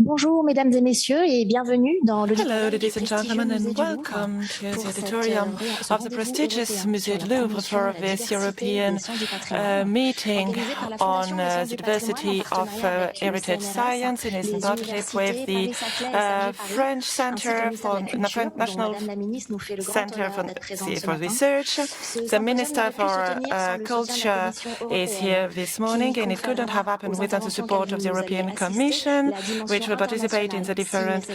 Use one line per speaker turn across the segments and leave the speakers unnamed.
Bonjour, mesdames et messieurs, et bienvenue dans le
Hello, ladies and gentlemen, and welcome to the auditorium of the prestigious Musée du Louvre for this European meeting on the diversity of heritage science in its partnership with the French Center for National Center for Research. The Minister for Culture is here this morning, and it couldn't have happened without the support of the European Commission, which will participate in the different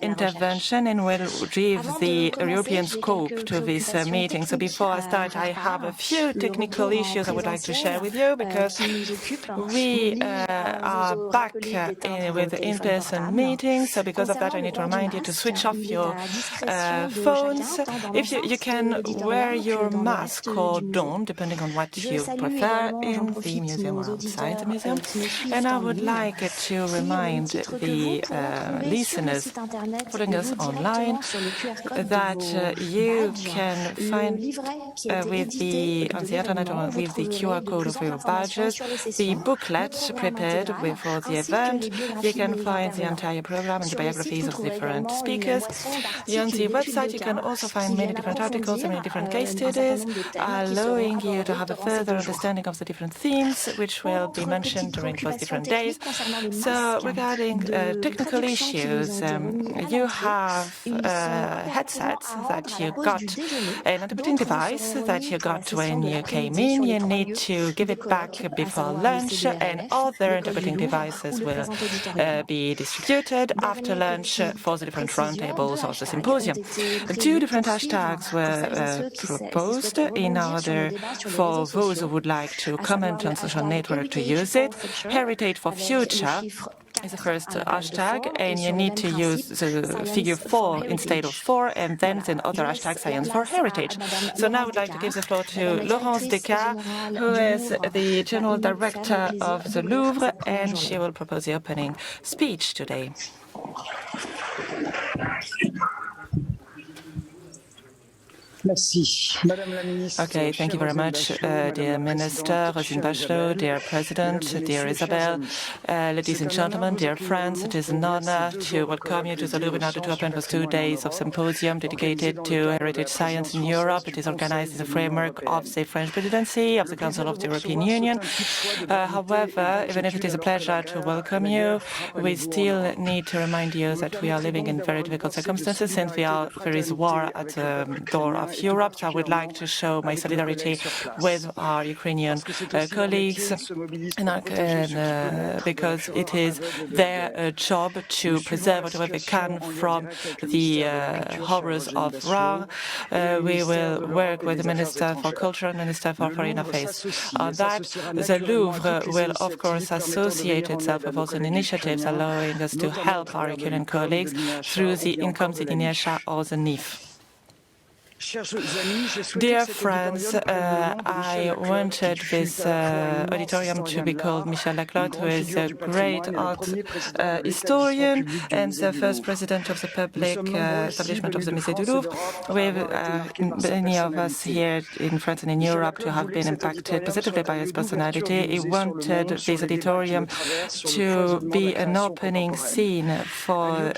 intervention and will give the European scope to this meeting. So before I start, I have a few technical issues I would like to share with you, because we are back with in-person meetings. So because of that, I need to remind you to switch off your phones. If you can wear your mask or don't, depending on what you prefer, in the museum or outside the museum. And I would like to remind the listeners following us online that you can find with on the internet or with the QR code of your badges the booklet prepared for the event. You can find the entire program and the biographies of different speakers. On the website, you can also find many different articles and many different case studies, allowing you to have a further understanding of the different themes which will be mentioned during those different days. So regarding technical issues, you have headsets that you got, an interpreting device that you got when you came in. You need to give it back before lunch, and other interpreting devices will be distributed after lunch for the different roundtables of the symposium. Two different hashtags were proposed in order for those who would like to comment on social network to use it. Heritage for Future is the first hashtag, and you need to use the figure 4 instead of 4, and then the other hashtag Science for Heritage. So now I would like to give the floor to Laurence Descartes, who is the General Director of the Louvre, and she will propose the opening speech today. Okay, thank you very much, dear Minister, Rosine Bachelot, dear President, dear Isabelle, ladies and gentlemen, dear friends. It is an honor to welcome you to the Louvre in order to open those 2 days of symposium dedicated to heritage science in Europe. It is organized in the framework of the French presidency of the Council of the European Union. However, even if it is a pleasure to welcome you, we still need to remind you that we are living in very difficult circumstances since there is war at the door of Europe. So I would like to show my solidarity with our Ukrainian colleagues, because it is their job to preserve whatever they can from the horrors of war. We will work with the Minister for Culture and Minister for Foreign Affairs on that. The Louvre will, of course, associate itself with also initiatives allowing us to help our Ukrainian colleagues through the Income Sidinesha or the NIF. Dear friends, I wanted this auditorium to be called Michel Laclotte, who is a great art historian and the first president of the public establishment of the Musée du Louvre. With many of us here in France and in Europe to have been impacted positively by his personality, he wanted this auditorium to be an opening scene for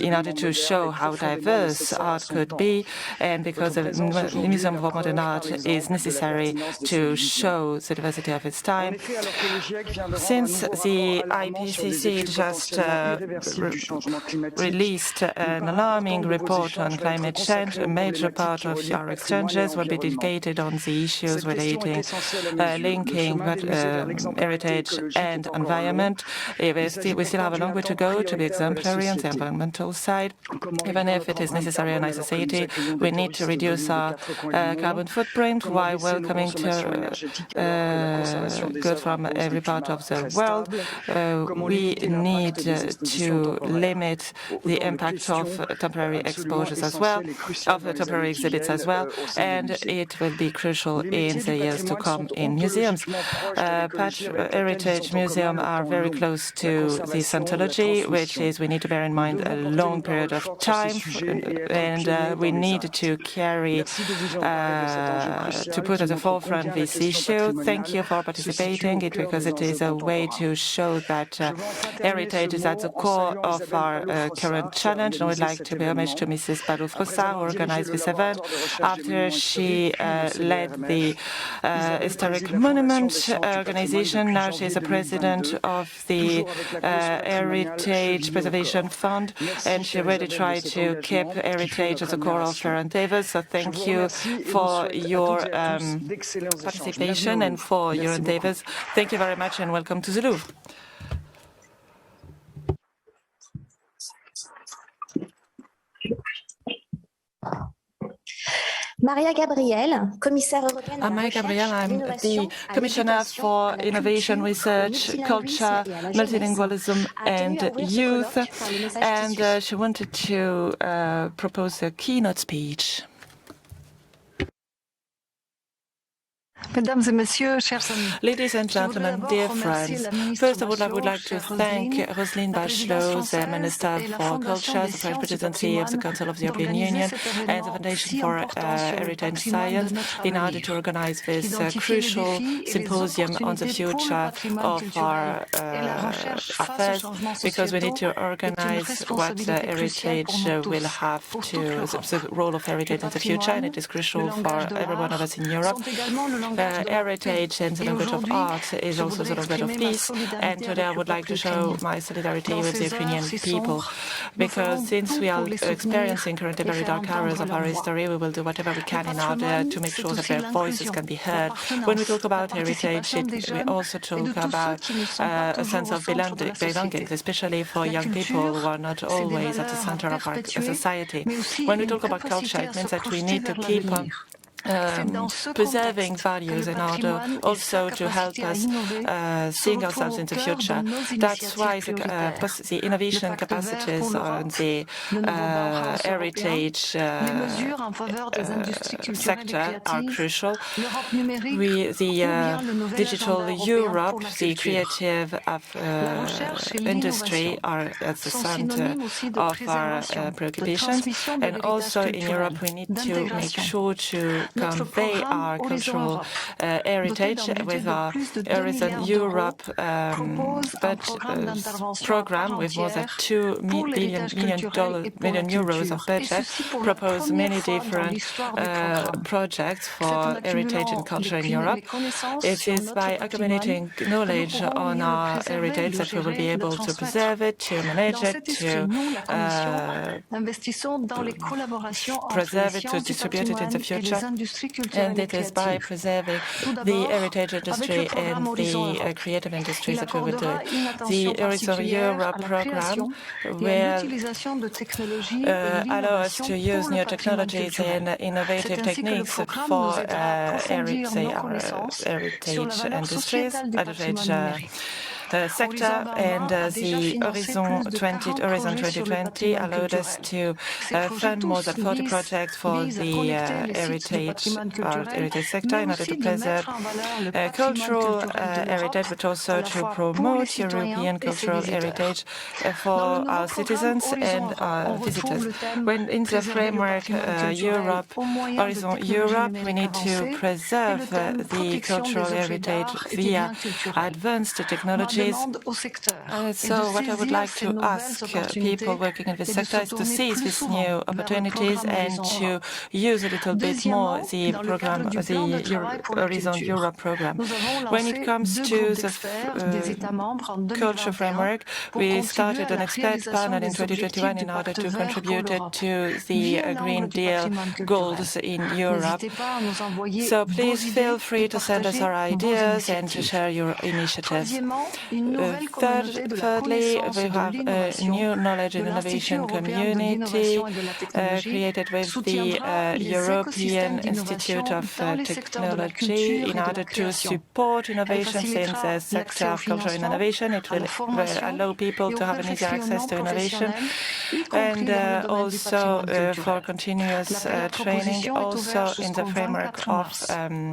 in order to show how diverse art could be, and because the Museum of Modern Art is necessary to show the diversity of its time. Since the IPCC just released an alarming report on climate change, a major part of our exchanges will be dedicated on the issues relating linking heritage and environment. We still have a long way to go to be exemplary on the environmental side. Even if it is necessary in our society, we need to reduce our carbon footprint while welcoming goods from every part of the world. We need to limit the impact of temporary exposures as well, of temporary exhibits as well, and it will be crucial in the years to come in museums. Heritage museums are very close to the Scientology, which is we need to bear in mind a long period of time and we need to carry, to put at the forefront this issue. Thank you for participating, because it is a way to show that heritage is at the core of our current challenge. And I would like to pay homage to Mrs. Palou-Frossard, who organized this event after she led the Historic Monument organization. Now she is the president of the Heritage Preservation Fund, and she really tried to keep heritage at the core of her endeavors. So thank you for your participation and for your endeavors. Thank you very much, and welcome to the Louvre.
Maria Gabriel, commissaire européenne.
I'm Maria Gabriel. I'm the Commissioner for Innovation, Research, Culture, Multilingualism and Youth. And she wanted to propose a keynote speech. Ladies and gentlemen, dear friends, first of all, I would like to thank Roselyne Bachelot, the Minister for Culture, the French Presidency of the Council of the European Union, and the Foundation for Heritage Science in order to organize this crucial symposium on the future of our affairs, because we need to organize what heritage will have to, the role of heritage in the future, and it is crucial for every one of us in Europe. Heritage and the language of art is also the language of peace, and today I would like to show my solidarity with the Ukrainian people, because since we are experiencing currently very dark hours of our history, we will do whatever we can in order to make sure that their voices can be heard. When we talk about heritage, we also talk about a sense of belonging, especially for young people who are not always at the center of our society. When we talk about culture, it means that we need to keep on preserving values in order also to help us seeing ourselves in the future. That's why the innovation capacities on the heritage sector are crucial. The digital Europe, the creative industry are at the center of our preoccupations. And also in Europe, we need to make sure to convey our cultural heritage with our Horizon Europe program with more than €2 million of budget, propose many different projects for heritage and culture in Europe. It is by accumulating knowledge on our heritage that we will be able to preserve it, to manage it, to preserve it, to distribute it in the future. And it is by preserving the heritage industry and the creative industries that we will do it. The Horizon Europe program will allow us to use new technologies and innovative techniques for heritage industries, heritage sector, and the Horizon 2020 allowed us to fund more than 40 projects for the heritage sector in order to preserve cultural heritage, but also to promote European cultural heritage for our citizens and our visitors. When in the framework Horizon Europe, we need to preserve the cultural heritage via advanced technology. So what I would like to ask people working in this sector is to seize these new opportunities and to use a little bit more the program, the Horizon Europe program. When it comes to the culture framework, we started an expert panel in 2021 in order to contribute to the Green Deal goals in Europe. So please feel free to send us our ideas and to share your initiatives. Thirdly, we have a new knowledge and innovation community created with the European Institute of Technology in order to support innovations in the sector of culture and innovation. It will allow people to have an easier access to innovation, and also for continuous training, also in the framework of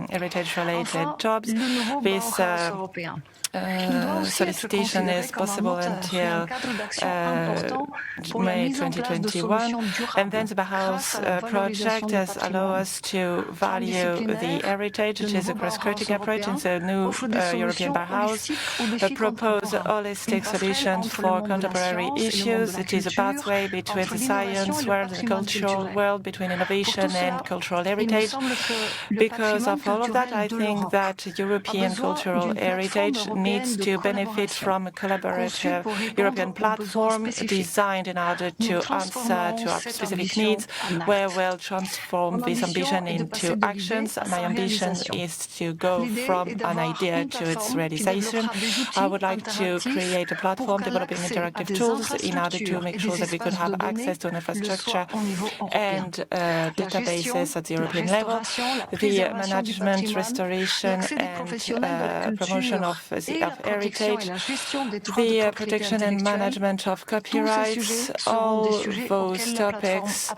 heritage-related jobs. This solicitation is possible until May 2021. And then the Bauhaus project has allowed us to value the heritage, which is a cross-cutting approach, and the new European Bauhaus propose a holistic solution for contemporary issues. It is a pathway between the science world and the cultural world, between innovation and cultural heritage. Because of all of that, I think that European cultural heritage needs to benefit from a collaborative European platform designed in order to answer to our specific needs, where we'll transform this ambition into actions. My ambition is to go from an idea to its realization. I would like to create a platform developing interactive tools in order to make sure that we could have access to an infrastructure and databases at the European level, the management, restoration and promotion of heritage, the protection and management of copyrights. All those topics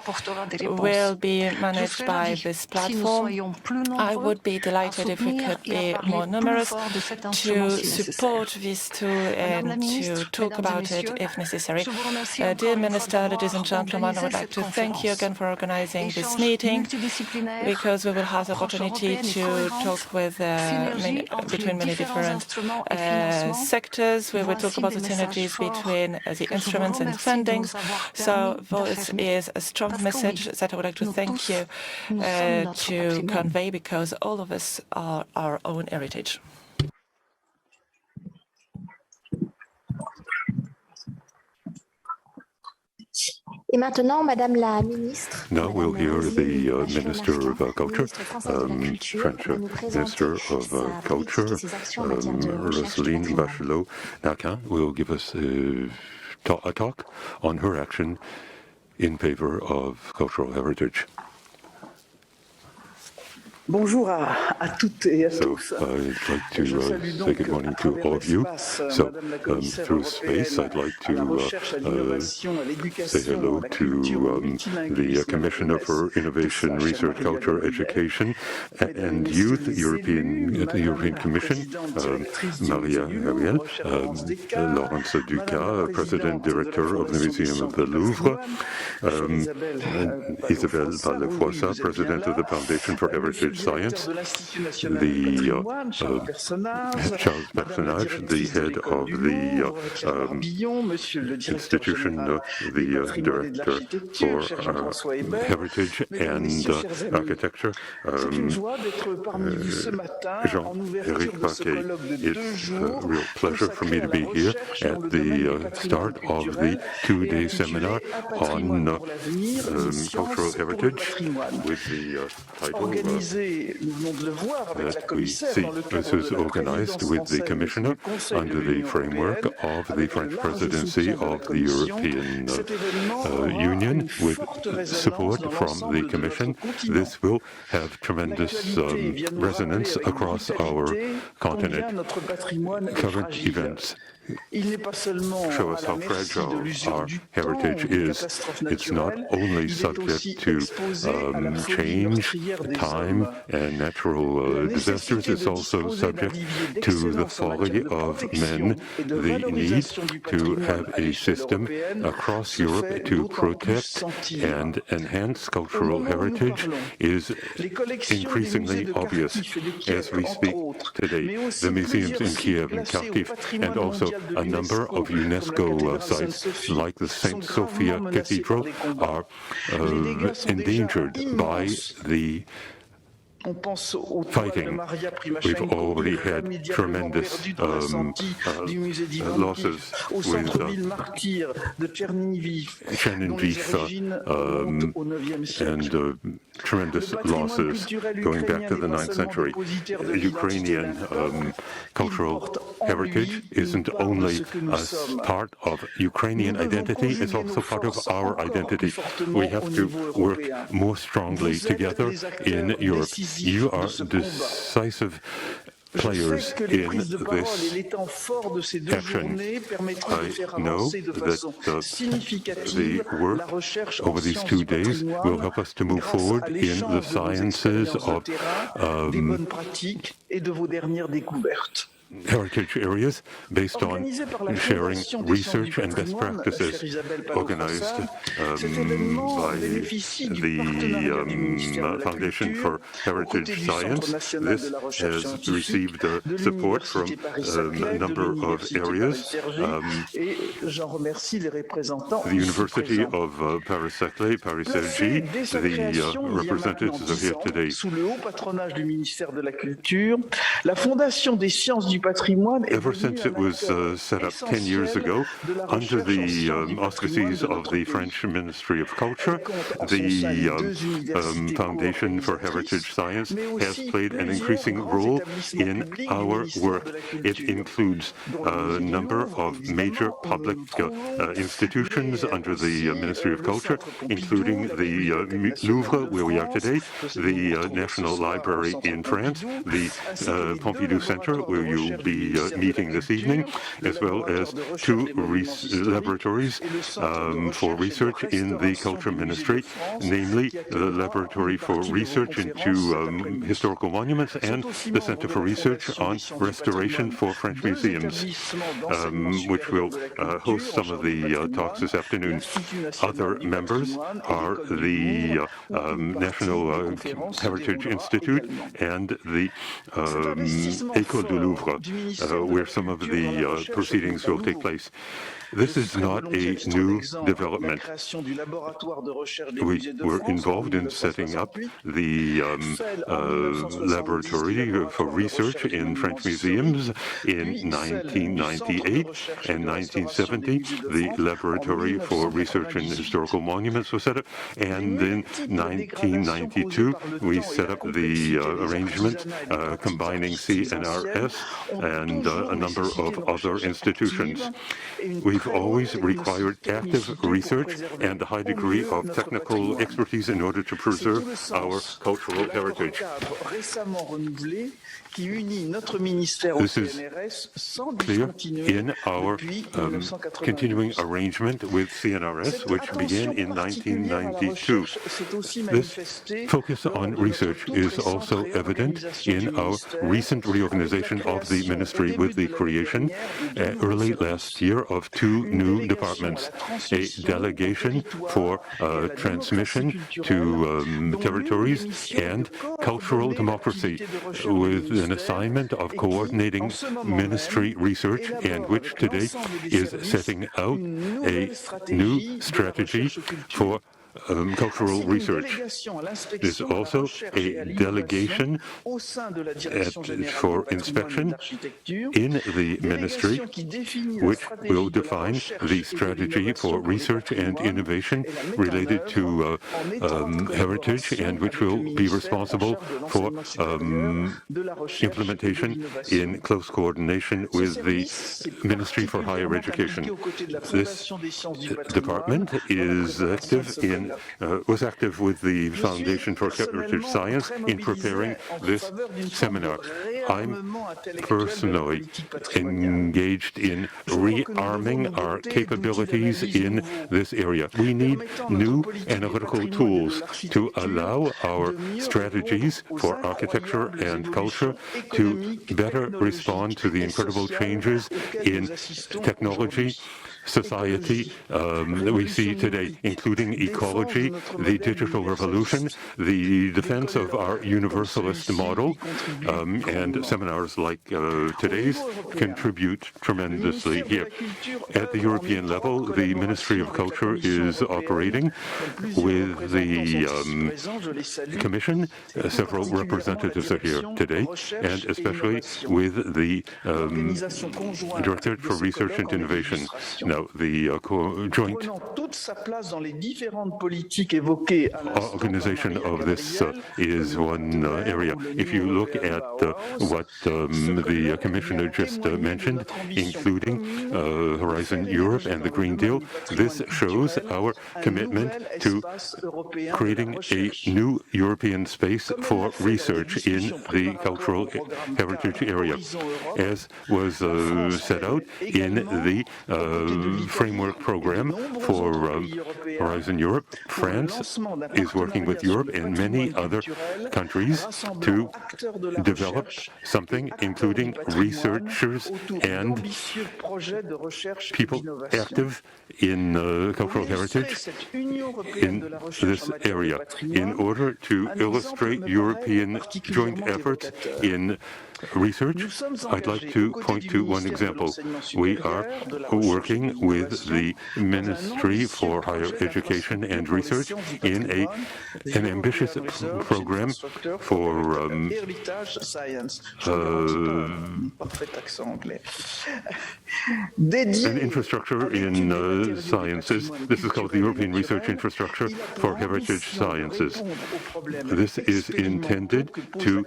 will be managed by this platform. I would be delighted if we could be more numerous to support this tool and to talk about it if necessary. Dear Minister, ladies and gentlemen, I would like to thank you again for organizing this meeting, because we will have the opportunity to talk with between many different sectors. We will talk about the synergies between the instruments and fundings. So this is a strong message that I would like to thank you to convey, because all of us are our own heritage.
Et maintenant, Madame la Ministre.
Now we'll hear the Minister of Culture, French Minister of Culture, Roselyne Bachelot-Naquin, will give us a talk on her action in favor of cultural heritage.
Bonjour à toutes et à tous.
I'd like to say good morning to all of you. So, through space, I'd like to say hello to the Commissioner for Innovation, Research, Culture, Education, and Youth, the European Commission, Maria Gabriel, Laurence Ducas, President Director of the Museum of the Louvre, Isabelle Vallefoisa, President of the Foundation for Heritage Science, the Charles Personnage, the head of the institution, the director for heritage and architecture, Jean-Éric Paquet. It's a real pleasure for me to be here at the start of the two-day seminar on cultural heritage with the title that we see. This is organized with the Commissioner under the framework of the French presidency of the European Union, with support from the Commission. This will have tremendous resonance across our continent. Current events show us how fragile our heritage is. It's not only subject to change, time, and natural disasters, it's also subject to the folly of men. The need to have a system across Europe to protect and enhance cultural heritage is increasingly obvious as we speak today. The museums in Kiev and Kharkiv, and also a number of UNESCO sites, like the St. Sophia Cathedral, are endangered by the fighting. We've already had tremendous losses with Chernihiv and tremendous losses going back to the 9th century. Ukrainian cultural heritage isn't only a part of Ukrainian identity, it's also part of our identity. We have to work more strongly together in Europe. You are decisive players in this action. I know that the work over these 2 days will help us to move forward in the sciences of heritage areas based on sharing research and best practices, organized by the Foundation for Heritage Science. This has received support from a number of areas. The University of Paris-Saclay, Paris-Cergy, the representatives are here today.
Sous le haut patronage du ministère de la Culture, la Fondation des sciences du patrimoine
ever since it was set up 10 years ago under the auspices of the French Ministry of Culture, the Foundation for Heritage Science has played an increasing role in our work. It includes a number of major public institutions under the Ministry of Culture, including the Louvre, where we are today, the National Library in France, the Pompidou Center, where you'll be meeting this evening, as well as two laboratories for research in the Culture Ministry, namely the Laboratory for Research into Historical Monuments and the Center for Research on Restoration for French Museums, which will host some of the talks this afternoon. Other members are the National Heritage Institute and the École du Louvre, where some of the proceedings will take place. This is not a new development. We were involved in setting up the laboratory for research in French museums in 1998 and 1970. The Laboratory for Research in Historical Monuments was set up, and in 1992 we set up the arrangement combining CNRS and a number of other institutions. We've always required active research and a high degree of technical expertise in order to preserve our cultural heritage. This is clear in our continuing arrangement with CNRS, which began in 1992. This focus on research is also evident in our recent reorganization of the ministry with the creation early last year of two new departments, a delegation for transmission to territories and cultural democracy, with an assignment of coordinating ministry research, and which today is setting out a new strategy for cultural research. There's also a delegation for inspection in the ministry, which will define the strategy for research and innovation related to heritage, and which will be responsible for implementation in close coordination with the Ministry for Higher Education. This department is was active with the Foundation for Heritage Science in preparing this seminar. I'm personally engaged in rearming our capabilities in this area. We need new analytical tools to allow our strategies for architecture and culture to better respond to the incredible changes in technology, society that we see today, including ecology, the digital revolution, the defense of our universalist model, and seminars like today's contribute tremendously here. At the European level, the Ministry of Culture is operating with the Commission. Several representatives are here today, and especially with the Directorate for Research and Innovation. Now, the joint organization of this is one area. If you look at what the Commissioner just mentioned, including Horizon Horizon Europe and the Green Deal. This shows our commitment to creating a new European space for research in the cultural heritage area. As was set out in the framework program for Horizon Europe, France is working with Europe and many other countries to develop something including researchers and people active in cultural heritage in this area in order to illustrate European joint efforts in research. I'd like to point to one example. We are working with the Ministry for Higher Education and Research in an ambitious program for an infrastructure in sciences. This is called the European Research Infrastructure for Heritage Sciences. This is intended to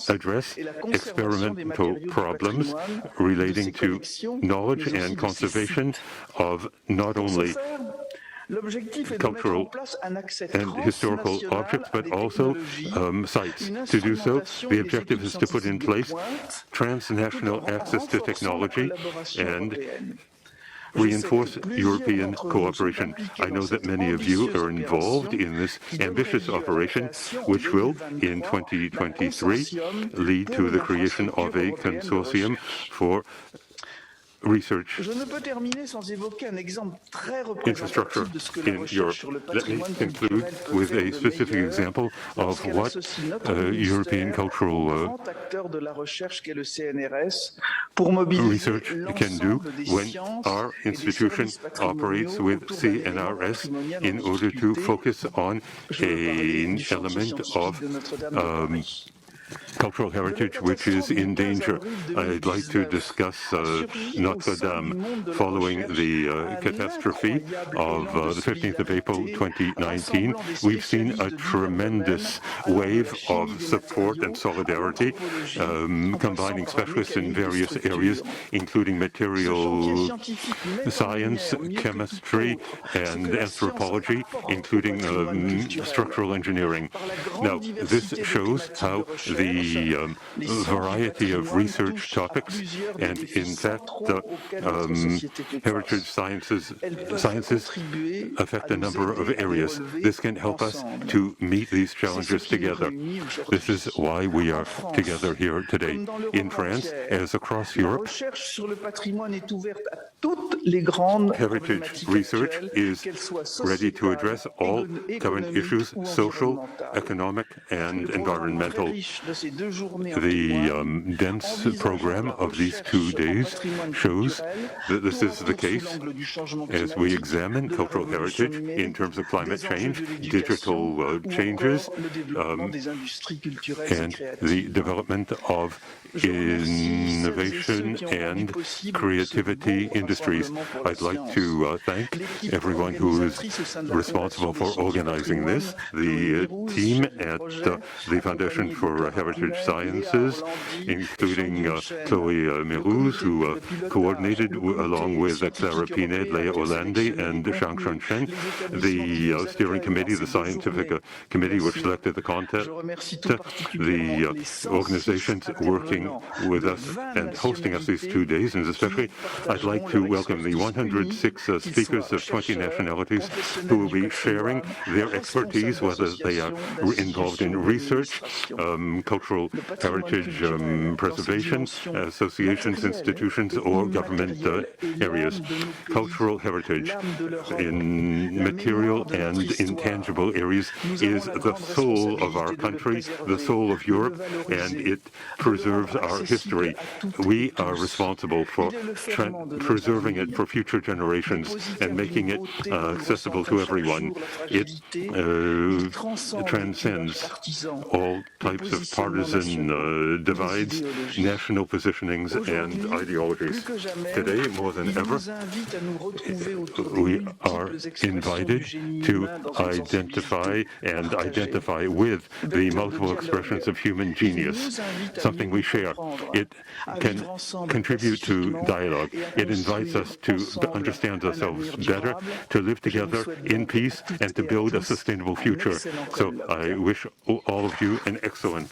address experimental problems relating to knowledge and conservation of not only cultural and historical objects, but also sites. To do so, the objective is to put in place transnational access to technology and reinforce European cooperation. I know that many of you are involved in this ambitious operation, which will, in 2023, lead to the creation of a consortium for research infrastructure in Europe. Let me conclude with a specific example of what European cultural research can do when our institution operates with CNRS in order to focus on an element of cultural heritage which is in danger. I'd like to discuss Notre Dame. Following the catastrophe of the 15th of April 2019, we've seen a tremendous wave of support and solidarity, combining specialists in various areas, including material science, chemistry, and anthropology, including structural engineering. Now, this shows how the variety of research topics and, in fact, heritage sciences affect a number of areas. This can help us to meet these challenges together. This is why we are together here today. In France, as across Europe, heritage research is ready to address all current issues, social, economic, and environmental. The dense program of these 2 days shows that this is the case as we examine cultural heritage in terms of climate change, digital changes, and the development of innovation and creativity industries. I'd like to thank everyone who is responsible for organizing this, the team at the Foundation for Heritage Sciences, including Chloé Mérouz, who coordinated along with Clara Pined, Leia Orlandi, and Shang Chen, the steering committee, the scientific committee which selected the content, the organizations working with us and hosting us these 2 days, and especially I'd like to welcome the 106 speakers of 20 nationalities who will be sharing their expertise, whether they are involved in research, cultural heritage preservation, associations, institutions, or government areas. Cultural heritage in material and intangible areas is the soul of our country, the soul of Europe, and it preserves our history. We are responsible for preserving it for future generations and making it accessible to everyone. It transcends all types of partisan divides, national positionings, and ideologies. Today, more than ever, we are invited to identify with the multiple expressions of human genius, something we share share. It can contribute to dialogue. It invites us to understand ourselves better, to live together in peace, and to build a sustainable future. So I wish all of you an excellent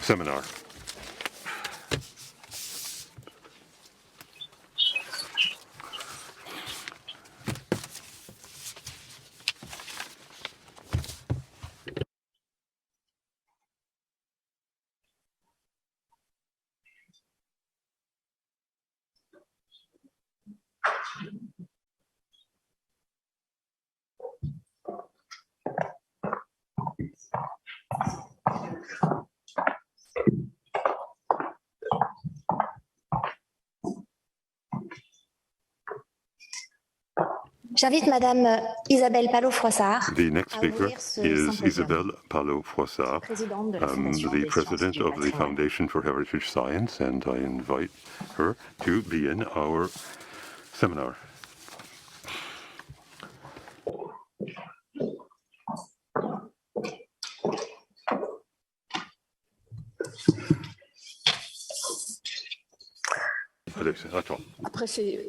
seminar.
J'invite Madame Isabelle Palot-Froissart.
The next speaker is Isabelle Palot-Froissart, the president of the Foundation for Heritage Science, and I invite her to begin our seminar.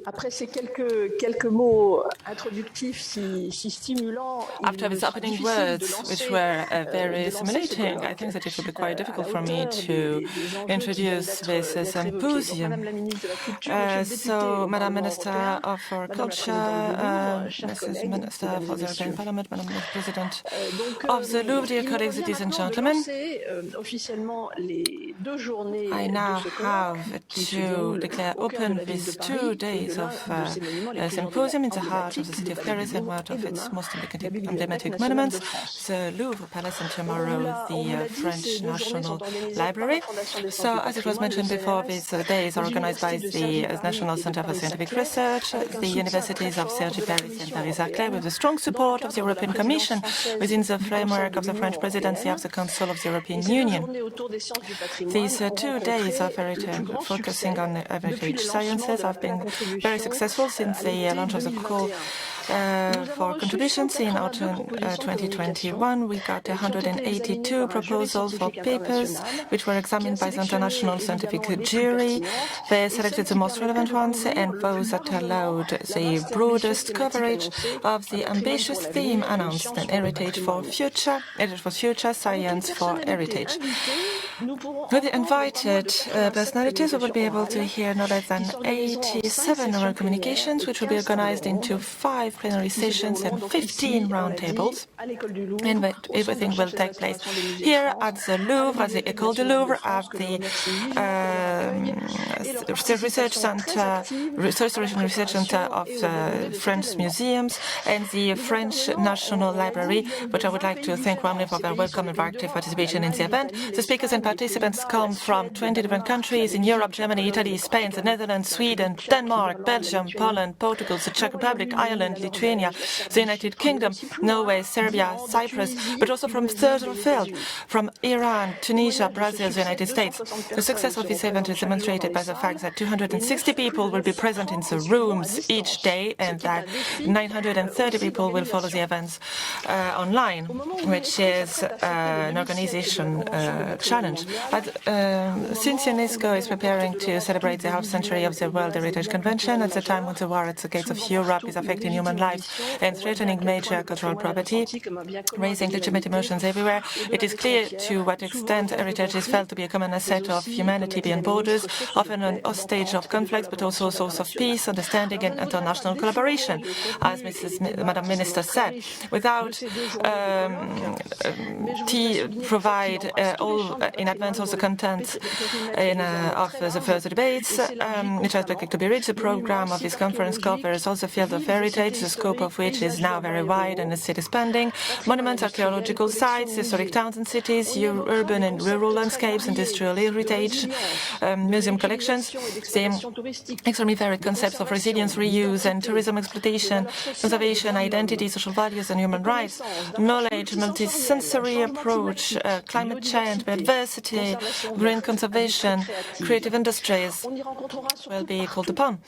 Après ces quelques mots introductifs si stimulants,
after his opening words, which were very stimulating, I think that it would be quite difficult for me to introduce this symposium. So, Madam Minister of Culture, Mrs. Minister for the European Parliament, Madam President of the Louvre, dear colleagues, ladies and gentlemen, I now have to declare open these 2 days of Symposium in the heart of the city of Paris and one of its most emblematic monuments, the Louvre Palace, and tomorrow the French National Library. So, as it was mentioned before, these days are organized by the National Center for Scientific Research, the universities of Cergy Paris and Paris-Saclay, with the strong support of the European Commission within the framework of the French presidency of the Council of the European Union. These 2 days of focusing on heritage sciences have been very successful since the launch of the call for contributions in autumn 2021. We got 182 proposals for papers, which were examined by the international scientific jury. They selected the most relevant ones and those that allowed the broadest coverage of the ambitious theme announced: heritage for future, science for heritage. With the invited personalities, we will be able to hear no less than 87 oral communications, which will be organized into 5 plenary sessions and 15 roundtables, and everything will take place here at the Louvre, at the École du Louvre, at the Research Center, Research Center of the French Museums, and the French National Library, which I would like to thank warmly for their welcome and very active participation in the event. The speakers and participants come from 20 different countries in Europe: Germany, Italy, Spain, the Netherlands, Sweden, Denmark, Belgium, Poland, Portugal, the Czech Republic, Ireland, Lithuania, the United Kingdom, Norway, Serbia, Cyprus, but also from third field, from Iran, Tunisia, Brazil, the United States. The success of this event is demonstrated by the fact that 260 people will be present in the rooms each day, and that 930 people will follow the events online, which is an organization challenge. Since UNESCO is preparing to celebrate the half century of the World Heritage Convention, at the time when the war at the gates of Europe is affecting human lives and threatening major cultural property, raising legitimate emotions everywhere, it is clear to what extent heritage is felt to be a common asset of humanity beyond borders, often an hostage of conflicts, but also a source of peace, understanding, and international collaboration. As Madam Minister said, without provide all in advance of the content of the further debates, which are expected to be reached. The program of this conference covers also the field of heritage, the scope of which is now very wide and is expanding: monuments, archaeological sites, historic towns and cities, urban and rural landscapes, industrial heritage, museum collections, the extremely varied concepts of resilience, reuse, and tourism exploitation, conservation, identity, social values, and human rights, knowledge, multisensory approach, climate change, biodiversity, green conservation, creative industries will be called upon.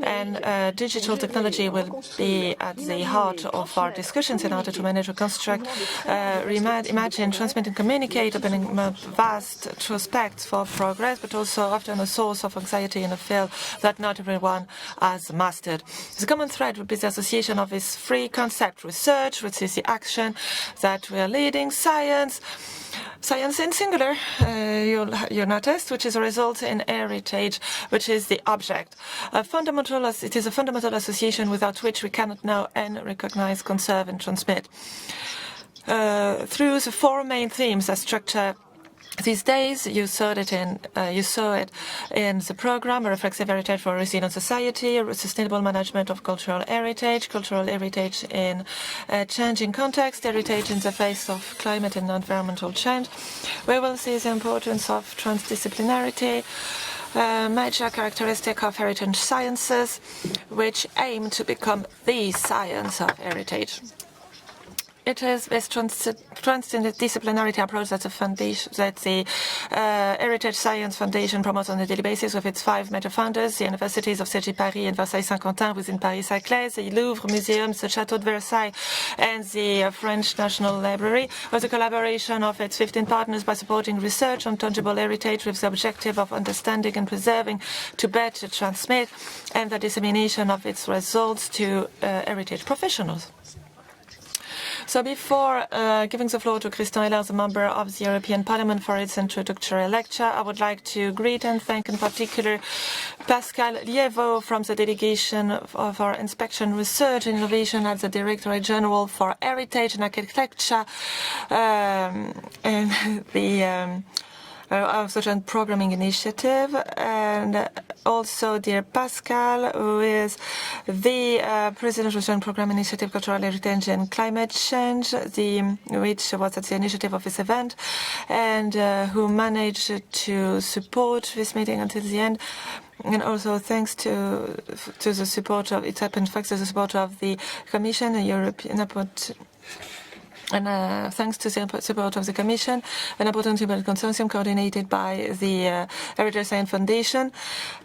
And digital technology will be at the heart of our discussions in order to manage, reconstruct, imagine, transmit, and communicate, opening up vast prospects for progress, but also often a source of anxiety in a field that not everyone has mastered. The common thread would be the association of this free concept research, which is the action that we are leading, science in singular, you'll notice, which is a result in heritage, which is the object. It is a fundamental association without which we cannot know and recognize, conserve, and transmit. Through the four main themes that structure these days, you saw it in the program: a reflexive heritage for a resilient society, a sustainable management of cultural heritage in a changing context, heritage in the face of climate and environmental change. We will see the importance of transdisciplinarity, major characteristic of heritage sciences, which aim to become the science of heritage. It is this transdisciplinarity approach that the Heritage Science Foundation promotes on a daily basis with its 5 major founders: the universities of Cergy Paris and Versailles-Saint-Quentin within Paris-Saclay, the Louvre Museums, the Château de Versailles, and the French National Library, with the collaboration of its 15 partners by supporting research on tangible heritage with the objective of understanding and preserving to better transmit, and the dissemination of its results to heritage professionals. So before giving the floor to Christian Heller, the member of the European Parliament, for its introductory lecture, I would like to greet and thank in particular Pascal Liévaux from the delegation of our Inspection, Research and Innovation at the Directorate General for Heritage and Architecture and the of the Joint Programming Initiative, and also dear Pascal, who is the President of the Joint Programming Initiative, Cultural Heritage and Climate Change, which was at the initiative of this event, and who managed to support this meeting until the end. And also thanks to the support of thanks to the support of the Commission, the European and thanks to the support of the Commission, an important consortium coordinated by the Heritage Science Foundation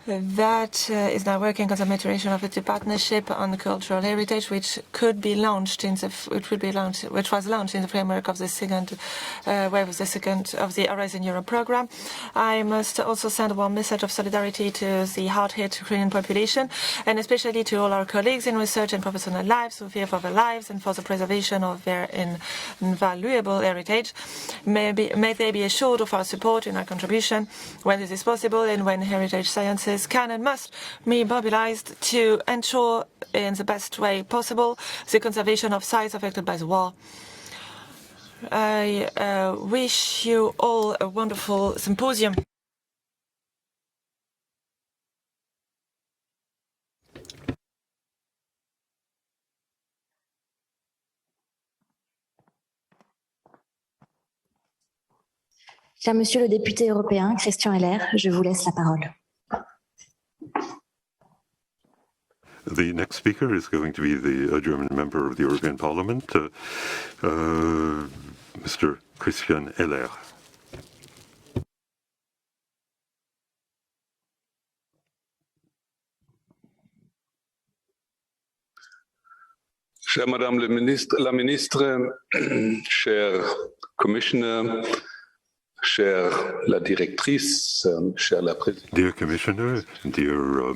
that is now working on the maturation of its partnership on cultural heritage, which was launched in the framework of the second wave of the Horizon Europe program. I must also send a warm message of solidarity to the hard-hit Ukrainian population, and especially to all our colleagues in research and professional lives who fear for their lives and for the preservation of their invaluable heritage. May they be assured of our support and our contribution when this is possible, and when heritage sciences can and must be mobilized to ensure in the best way possible the conservation of sites affected by the war. I wish you all a wonderful symposium.
Cher Monsieur le député européen, Christian Heller, je vous laisse la parole.
The next speaker is going to be the German member of the European Parliament, Mr. Christian Heller.
Chère Madame la Ministre, cher Commissioner, chère la Directrice, chère la Présidente.
Dear Commissioner, dear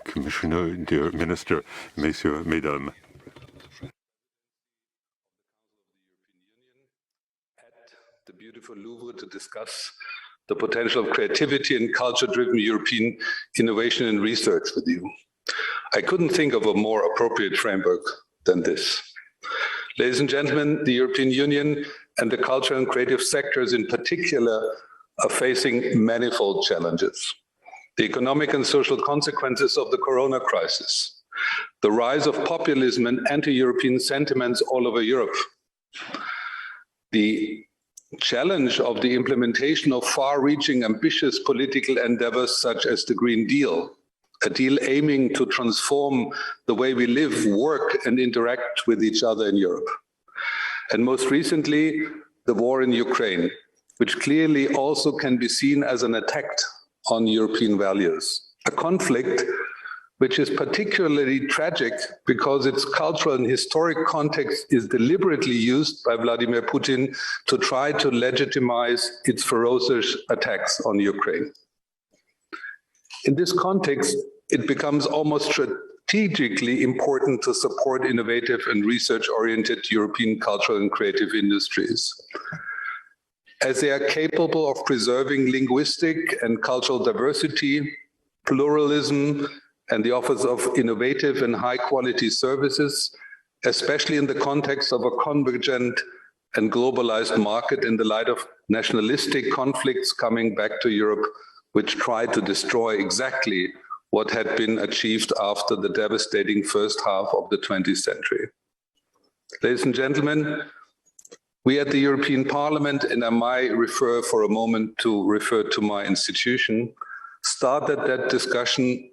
Commissioner, dear Minister, Messieurs, Mesdames.
At the beautiful Louvre to discuss the potential of creativity and culture-driven European innovation and research with you. I couldn't think of a more appropriate framework than this. Ladies and gentlemen, the European Union and the cultural and creative sectors in particular are facing manifold challenges. The economic and social consequences of the corona crisis, the rise of populism and anti-European sentiments all over Europe, the challenge of the implementation of far-reaching, ambitious political endeavors such as the Green Deal, a deal aiming to transform the way we live, work, and interact with each other in Europe. And most recently, the war in Ukraine, which clearly also can be seen as an attack on European values, a conflict which is particularly tragic because its cultural and historic context is deliberately used by Vladimir Putin to try to legitimize its ferocious attacks on Ukraine. In this context, it becomes almost strategically important to support innovative and research-oriented European cultural and creative industries, as they are capable of preserving linguistic and cultural diversity, pluralism, and the offers of innovative and high-quality services, especially in the context of a convergent and globalized market in the light of nationalistic conflicts coming back to Europe, which try to destroy exactly what had been achieved after the devastating first half of the 20th century. Ladies and gentlemen, we at the European Parliament, and I might refer for a moment to my institution, started that discussion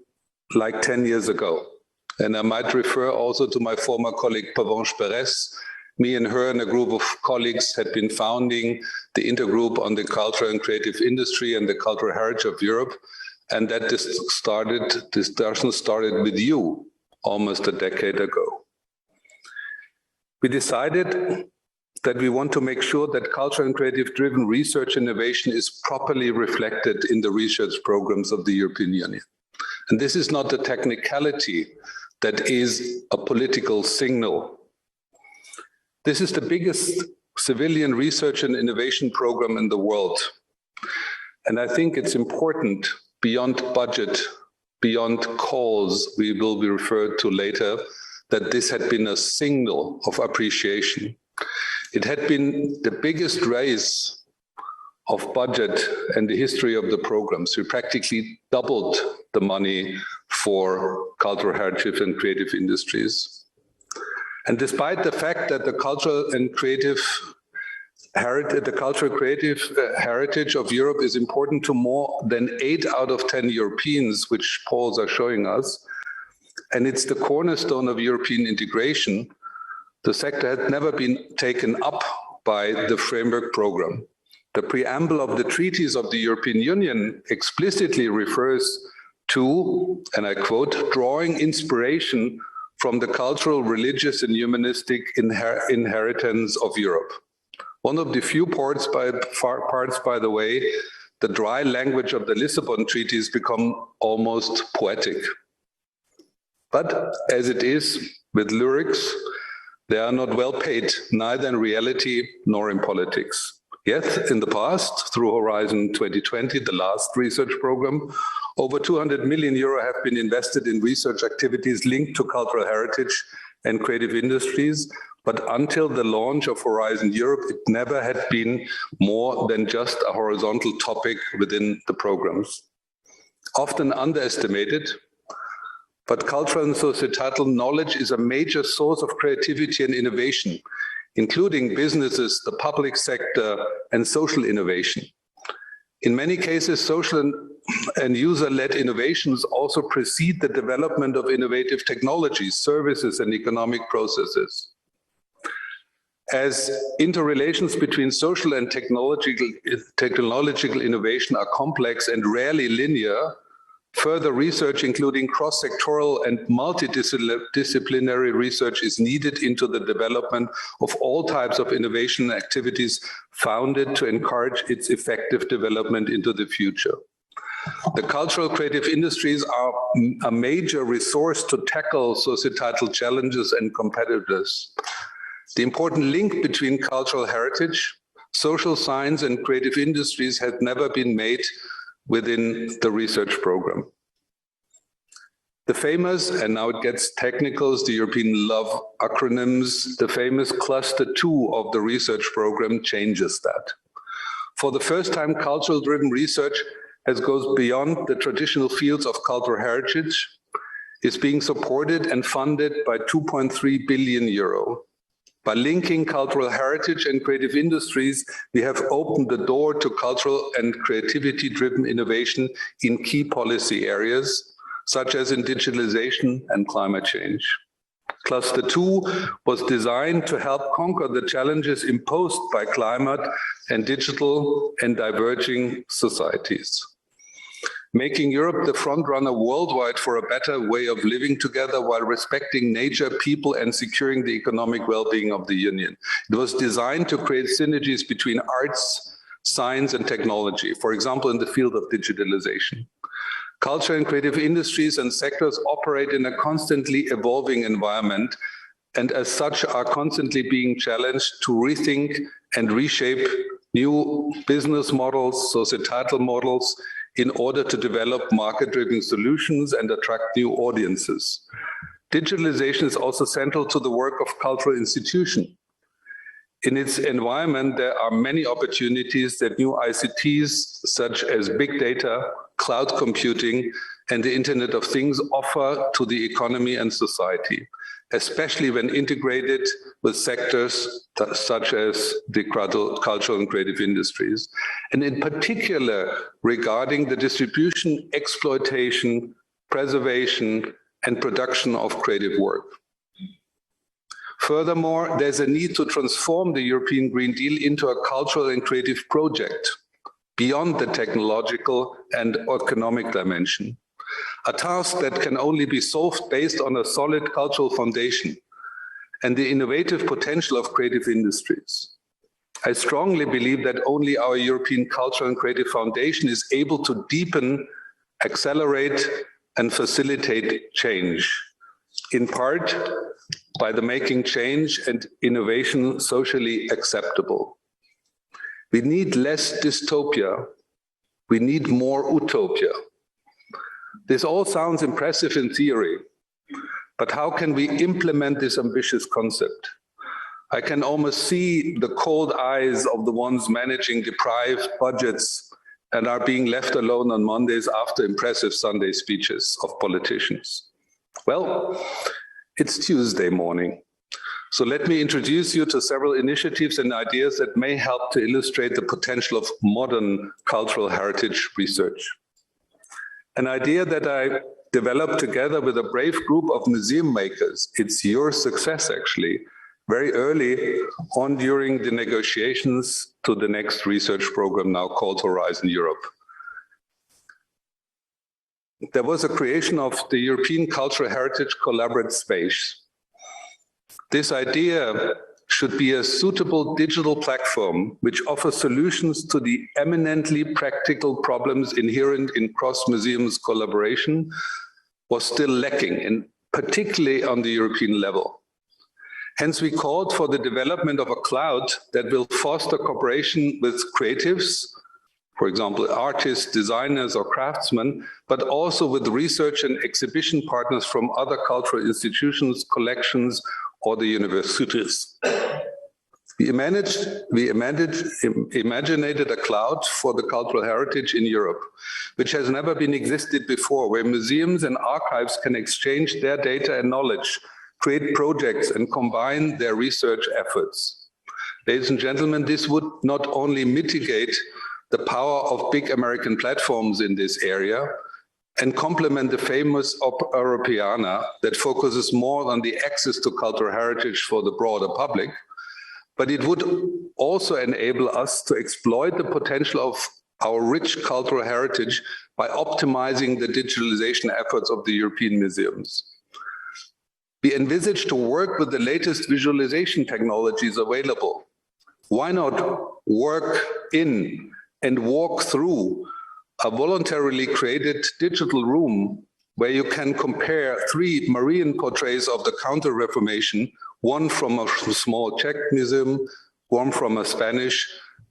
like 10 years ago. And I might refer also to my former colleague, Pavanche Perez. Me and her and a group of colleagues had been founding the intergroup on the cultural and creative industry and the cultural heritage of Europe. And that discussion started with you almost a decade ago. We decided that we want to make sure that cultural and creative-driven research innovation is properly reflected in the research programs of the European Union. And this is not a technicality, that is a political signal. This is the biggest civilian research and innovation program in the world. And I think it's important, beyond budget, beyond calls we will be referred to later, that this had been a signal of appreciation. It had been the biggest raise of budget and the history of the programs. We practically doubled the money for cultural heritage and creative industries. And despite the fact that the cultural and creative heritage, heritage of Europe is important to more than 8 out of 10 Europeans, which polls are showing us, and it's the cornerstone of European integration, the sector had never been taken up by the framework program. The preamble of the treaties of the European Union explicitly refers to, and I quote, drawing inspiration from the cultural, religious, and humanistic inheritance of Europe. One of the few parts, by the way, the dry language of the Lisbon Treaty has become almost poetic. But as it is with lyrics, they are not well paid, neither in reality nor in politics. Yet, in the past, through Horizon 2020, the last research program, over 200 million euro have been invested in research activities linked to cultural heritage and creative industries. But until the launch of Horizon Europe, it never had been more than just a horizontal topic within the programs. Often underestimated, but cultural and societal knowledge is a major source of creativity and innovation, including businesses, the public sector, and social innovation. In many cases, social and user-led innovations also precede the development of innovative technologies, services, and economic processes. As interrelations between social and technological innovation are complex and rarely linear, further research, including cross-sectoral and multidisciplinary research, is needed into the development of all types of innovation activities founded to encourage its effective development into the future. The cultural creative industries are a major resource to tackle societal challenges and competitors. The important link between cultural heritage, social science, and creative industries has never been made within the research program. The famous, and now it gets technical, the European love acronyms, the famous Cluster 2 of the research program changes that. For the first time, cultural-driven research goes beyond the traditional fields of cultural heritage, is being supported and funded by 2.3 billion euro. By linking cultural heritage and creative industries, we have opened the door to cultural and creativity-driven innovation in key policy areas, such as in digitalization and climate change. Cluster 2 was designed to help conquer the challenges imposed by climate and digital and diverging societies, making Europe the frontrunner worldwide for a better way of living together while respecting nature, people, and securing the economic well-being of the Union. It was designed to create synergies between arts, science, and technology, for example, in the field of digitalization. Culture and creative industries and sectors operate in a constantly evolving environment, and as such are constantly being challenged to rethink and reshape new business models, societal models, in order to develop market-driven solutions and attract new audiences. Digitalization is also central to the work of cultural institutions. In its environment, there are many opportunities that new ICTs, such as big data, cloud computing, and the Internet of Things offer to the economy and society, especially when integrated with sectors such as the cultural and creative industries, and in particular regarding the distribution, exploitation, preservation, and production of creative work. Furthermore, there's a need to transform the European Green Deal into a cultural and creative project beyond the technological and economic dimension, a task that can only be solved based on a solid cultural foundation and the innovative potential of creative industries. I strongly believe that only our European cultural and creative foundation is able to deepen, accelerate, and facilitate change, in part by the making change and innovation socially acceptable. We need less dystopia, we need more utopia. This all sounds impressive in theory, but how can we implement this ambitious concept? I can almost see the cold eyes of the ones managing deprived budgets and are being left alone on Mondays after impressive Sunday speeches of politicians. Well, it's Tuesday morning. So let me introduce you to several initiatives and ideas that may help to illustrate the potential of modern cultural heritage research. An idea that I developed together with a brave group of museum makers. It's your success, actually, very early on during the negotiations to the next research program now called Horizon Europe. There was a creation of the European Cultural Heritage Collaborative Space. This idea should be a suitable digital platform which offers solutions to the eminently practical problems inherent in cross-museums collaboration was still lacking, and particularly on the European level. Hence, we called for the development of a cloud that will foster cooperation with creatives, for example, artists, designers, or craftsmen, but also with research and exhibition partners from other cultural institutions, collections, or the universities. We imaginated a cloud for the cultural heritage in Europe, which has never been existed before, where museums and archives can exchange their data and knowledge, create projects, and combine their research efforts. Ladies and gentlemen, this would not only mitigate the power of big American platforms in this area, and complement the famous Europeana that focuses more on the access to cultural heritage for the broader public, but it would also enable us to exploit the potential of our rich cultural heritage by optimizing the digitalization efforts of the European museums. We envisage to work with the latest visualization technologies available. Why not work in and walk through a voluntarily created digital room where you can compare 3 Marian portraits of the Counter-Reformation, one from a small Czech museum, one from a Spanish,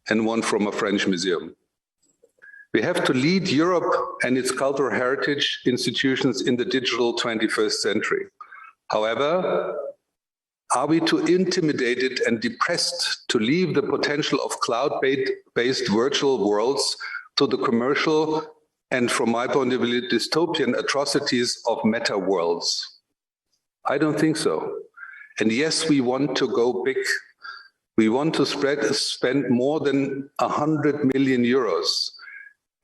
and one from a French museum. We have to lead Europe and its cultural heritage institutions in the digital 21st century. However, are we too intimidated and depressed to leave the potential of cloud-based virtual worlds to the commercial and, from my point of view, dystopian atrocities of meta worlds? I don't think so. And yes, we want to go big. We want to spend more than 100 million euros.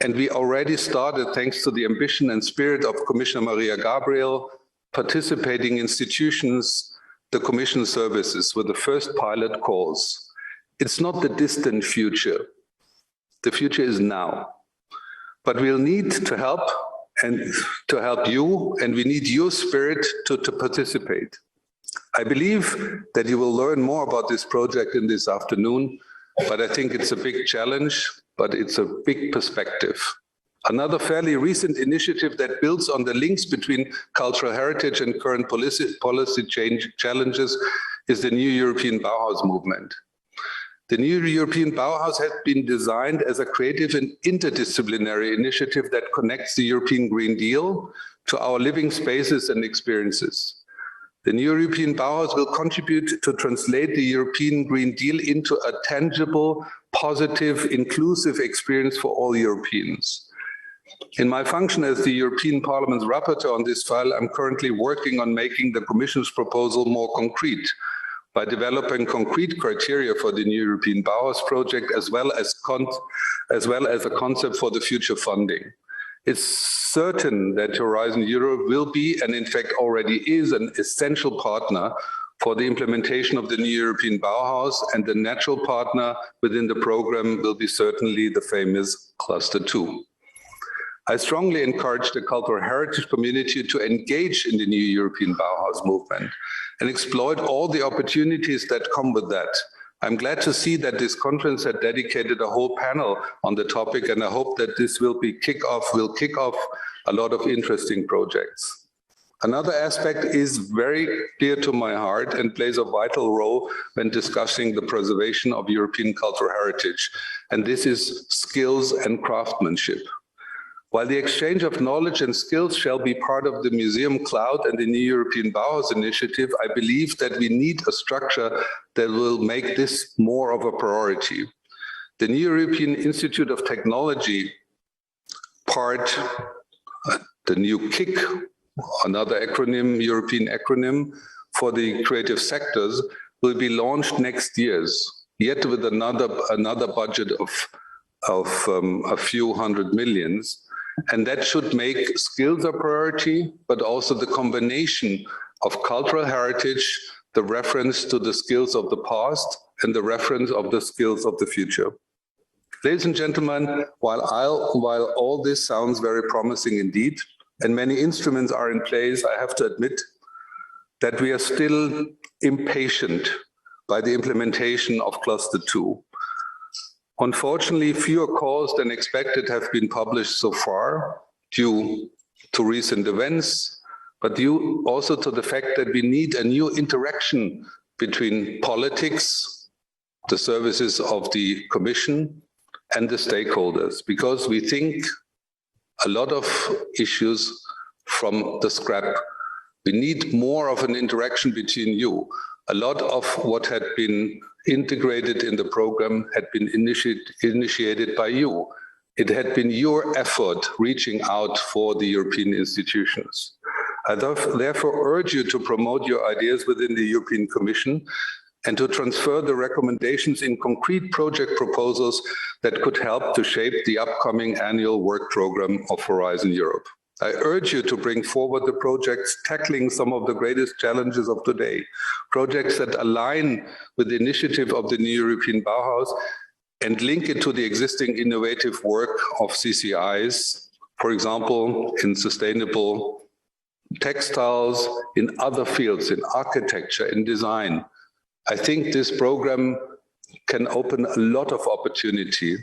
And we already started, thanks to the ambition and spirit of Commissioner Maria Gabriel, participating institutions, the Commission services with the first pilot calls. It's not the distant future. The future is now. But we'll need to help and to help you, and we need your spirit to participate. I believe that you will learn more about this project in this afternoon, but I think it's a big challenge, but it's a big perspective. Another fairly recent initiative that builds on the links between cultural heritage and current policy change challenges is the New European Bauhaus movement. The New European Bauhaus has been designed as a creative and interdisciplinary initiative that connects the European Green Deal to our living spaces and experiences. The New European Bauhaus will contribute to translate the European Green Deal into a tangible, positive, inclusive experience for all Europeans. In my function as the European Parliament's rapporteur on this file, I'm currently working on making the Commission's proposal more concrete by developing concrete criteria for the New European Bauhaus project, as well as a concept for the future funding. It's certain that Horizon Europe will be, and in fact already is, an essential partner for the implementation of the New European Bauhaus, and the natural partner within the program will be certainly the famous Cluster 2. I strongly encourage the cultural heritage community to engage in the New European Bauhaus movement and exploit all the opportunities that come with that. I'm glad to see that this conference had dedicated a whole panel on the topic, and I hope that this will kick off a lot of interesting projects. Another aspect is very dear to my heart and plays a vital role when discussing the preservation of European cultural heritage, and this is skills and craftsmanship. While the exchange of knowledge and skills shall be part of the Museum Cloud and the New European Bauhaus initiative, I believe that we need a structure that will make this more of a priority. The New European Institute of Technology part, the new KIC, another acronym, European acronym for the creative sectors, will be launched next year, yet with another budget of a few hundred millions. And that should make skills a priority, but also the combination of cultural heritage, the reference to the skills of the past, and the reference of the skills of the future. Ladies and gentlemen, while all this sounds very promising indeed, and many instruments are in place, I have to admit that we are still impatient by the implementation of Cluster 2. Unfortunately, fewer calls than expected have been published so far due to recent events, but due also to the fact that we need a new interaction between politics, the services of the Commission, and the stakeholders, because we think a lot of issues from the scrap. We need more of an interaction between you. A lot of what had been integrated in the program had been initiated by you. It had been your effort reaching out for the European institutions. I therefore urge you to promote your ideas within the European Commission and to transfer the recommendations in concrete project proposals that could help to shape the upcoming annual work program of Horizon Europe. I urge you to bring forward the projects tackling some of the greatest challenges of today, projects that align with the initiative of the New European Bauhaus and link it to the existing innovative work of CCIs, for example, in sustainable textiles, in other fields, in architecture, in design. I think this program can open a lot of opportunity.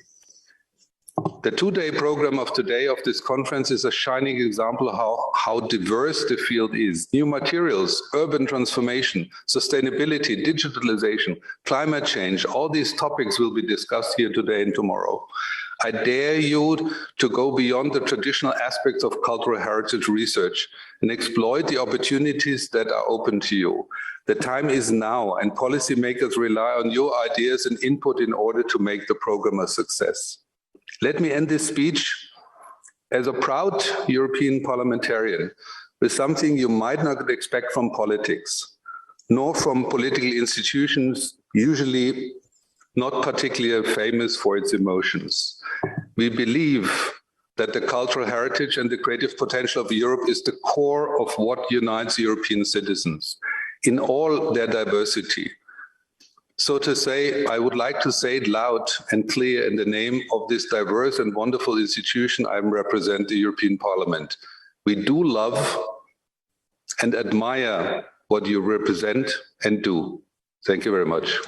The two-day program of today of this conference is a shining example of how diverse the field is. New materials, urban transformation, sustainability, digitalization, climate change, all these topics will be discussed here today and tomorrow. I dare you to go beyond the traditional aspects of cultural heritage research and exploit the opportunities that are open to you. The time is now, and policymakers rely on your ideas and input in order to make the program a success. Let me end this speech as a proud European parliamentarian with something you might not expect from politics. nor from political institutions, usually not particularly famous for its emotions. We believe that the cultural heritage and the creative potential of Europe is the core of what unites European citizens in all their diversity. So to say, I would like to say it loud and clear in the name of this diverse and wonderful institution I represent, the European Parliament. We do love and admire what you represent and do. Thank you very much.